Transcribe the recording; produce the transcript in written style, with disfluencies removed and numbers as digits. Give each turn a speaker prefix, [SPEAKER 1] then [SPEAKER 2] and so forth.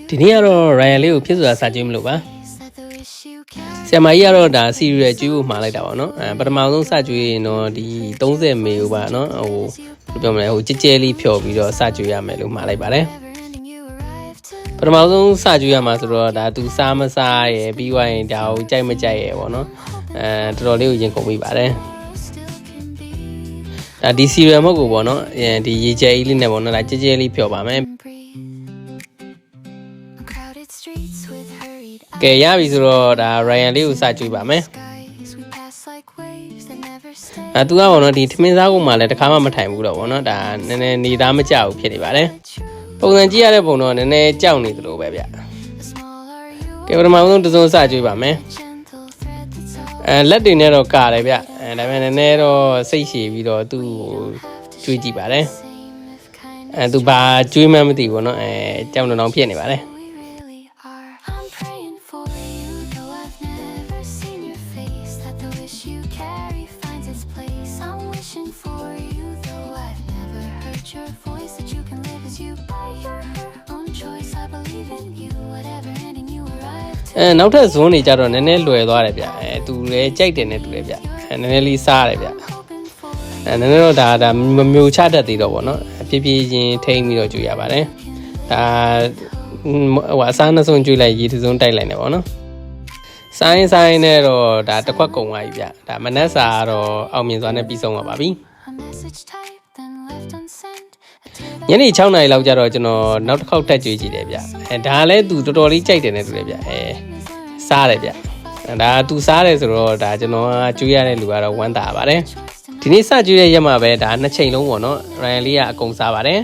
[SPEAKER 1] ဒီနေ့ကတော့ Ryan လေးကိုဖြစ်ဆိုတာစာကြည့်မလို့ပါဆရာမကြီးကတော့ဒါစီရီယယ်ကျွေးဖို့မှာလိုက်တာပါเนาะပထမဆုံးစကျွေးရင်တော့ဒီ30မေကိုပါเนาะဟိုပြောမလဲဟိုကြဲကြဲလေးဖြော်ပြီးတော့စကျွေးရမယ်လို့မှာလိုက်ပါတယ်ပထမဆုံးစကျွေးရမှာဆိုတော့ဒါသူစားမစားရယ်ပြီးွားရင်ဒါကိုကြိုက်မကြိုက်ရယ်ပေါ့เนาะတော်တော်လေးကိုရင်ကုန်မိပါတယ်ဒါဒီစီရီယယ်မဟုတ်ဘူးပေါ့เนาะဒီရေကြဲကြီးလေးနဲ့ပေါ့เนาะဒါကြဲကြဲလေးဖြော်ပါမယ်ကဲရပြီဆိုတော့ဒါ Ryan လေးကိုစကြွေးပါမယ်သူကပေါ့နော်ဒီထမင်းစားကုန်မှလည်းတစ်ခါမှမထိုင်ဘူးတော့ပေါ့နော်ဒါနည်းနည်းနေသားမကြဘူးဖြစ်နေပါတယ်ပုံစံကြည့်ရတဲ့ပုံတော့နည်းနည်းကြောက်နေသလိုပဲဗျကဲပထမဆုံးတစ်စုံစကြွေးပါမယ်လက်တွေနဲ့တော့ကာတယ်ဗျဒါပေမဲ့နည်းနည်းတော့စိတ်ရှည်ပြီးတော့သူ့ကိုကြွေးကြည့်ပါတယ်သူဘာကြွေးမှမသိဘူးပေါ့နော်ကြောက်နေတော့ဖြစ်နေပါတယ်နောက်ထပ်ဇွန်းတွေကြတော့နည်းနည်းလွယ်သွားတယ်ဗျသူလည်းကြိုက်တယ်နဲ့တူတယ်ဗျနည်းနည်းလေးစားရတယ်ဗျနည်းနည်းတော့ဒါမမျိုးချတတ်သေးတော့ဗောနော်ဖြည်းဖြည်းချင်းထိန်းပြီးတော့ကြွေရပါတယ်ဒါဟိုအစားနှစ်စုံကြွေလိုက်ရေတစ်စုံတိုက်လိုက်နေဗောနော်ဆိုင်းနဲ့တော့ဒါတစ်ခွက်ကုန်သွားပြီဗျဒါမနက်စာတော့အောင်မြင်စွာနဲ့ပြီးဆုံးပါပြီညနေ6နာရီလောက်ကျတော့ကျွန်တော်နောက်တစ်ခေါက်တက်ကြွေးကြည့်တယ်ဗျဒါလည်းသူတော်တော်လေးကြိုက်တယ်နဲ့တူတယ်ဗျစားတယ်ဗျဒါသူစားတယ်ဆိုတော့ဒါကျွန်တော်ကကြွေးရတဲ့လူကတော့ဝမ်းသာပါတယ်ဒီနေ့စကြွေးတဲ့ရက်မှာပဲဒါ2ချိန်လုံးပေါ့နော် Ryan လေးကအကုန်စားပါတယ်